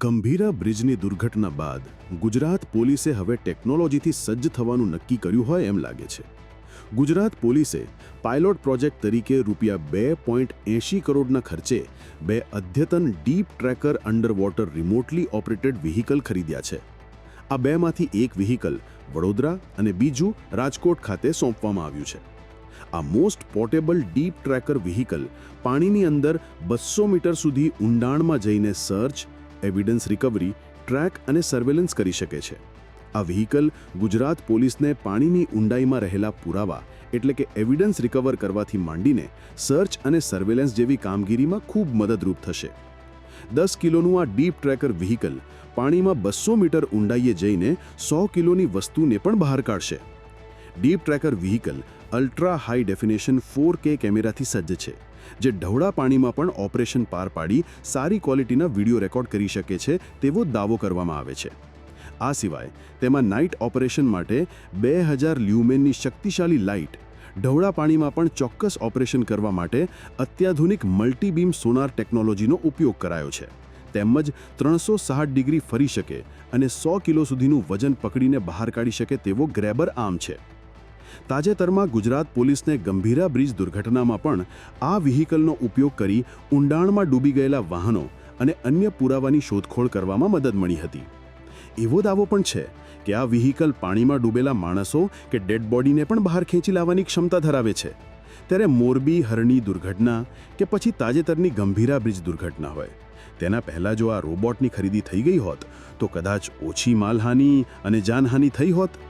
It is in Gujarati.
ગંભીરા બ્રિજની દુર્ઘટના બાદ ગુજરાત પોલીસે હવે ટેકનોલોજીથી સજ્જ થવાનું નક્કી કર્યું હોય એમ લાગે છે. ગુજરાત પોલીસે પાયલોટ પ્રોજેક્ટ તરીકે ₹2.80 કરોડના ખર્ચે 2 અદ્યતન deep tracker under water remotely operated vehicle ખરીદ્યા છે. આ બેમાંથી એક વ્હીકલ વડોદરા અને બીજું રાજકોટ ખાતે સોંપવામાં આવ્યું છે. આ most portable deep tracker vehicle પાણીની અંદર 200 મીટર સુધી ઊંડાણમાં જઈને સર્ચ, એવિડન્સ રિકવરી, ટ્રેક અને સર્વેલન્સ કરી શકે છે. આ વ્હીકલ ગુજરાત પોલીસને પાણીની ઊંડાઈમાં રહેલા પુરાવા એટલે કે એવિડન્સ રિકવર કરવાથી માંડીને સર્ચ અને સર્વેલન્સ જેવી કામગીરીમાં ખૂબ મદદરૂપ થશે. 10 કિલોનું આ ડીપ ટ્રેકર વ્હીકલ પાણીમાં 200 મીટર ઊંડાઈએ જઈને 100 કિલોની વસ્તુને પણ બહાર કાઢશે. Deep tracker vehicle ultra high definition 4K કેમેરાથી સજ્જ છે, જે ઢવળા પાણીમાં પણ ઓપરેશન પાર પાડી સારી ક્વોલિટીના વિડીયો રેકોર્ડ કરી શકે છે તેવો દાવો કરવામાં આવે છે. આ સિવાય તેમાં નાઇટ ઓપરેશન માટે 2000 લ્યુમેનની શક્તિશાળી લાઇટ, ઢવળા પાણીમાં પણ ચોક્કસ ઓપરેશન કરવા માટે અત્યાધુનિક મલ્ટીબીમ સોનાર ટેકનોલોજીનો ઉપયોગ કરાયો છે. તેમજ 360 ડિગ્રી ફરી શકે અને 100 કિલો સુધીનું વજન પકડીને બહાર કાઢી શકે તેવો ગ્રેબર આર્મ છે. તાજેતરમાં ગુજરાત પોલીસને ગંભીરા બ્રિજ દુર્ઘટનામાં પણ આ વ્હીકલનો ઉપયોગ કરી ઊંડાણમાં ડૂબી ગયેલા વાહનો અને અન્ય પુરાવાની શોધખોળ કરવામાં મદદ મળી હતી. એવો દાવો પણ છે કે આ વ્હીકલ પાણીમાં ડૂબેલા માણસો કે ડેડ બોડીને પણ બહાર ખેંચી લાવવાની ક્ષમતા ધરાવે છે. ત્યારે મોરબી હરણી દુર્ઘટના કે પછી તાજેતરની ગંભીરા બ્રિજ દુર્ઘટના હોય, તેના પહેલાં જો આ રોબોટની ખરીદી થઈ ગઈ હોત તો કદાચ ઓછી માલહાનિ અને જાનહાનિ થઈ હોત.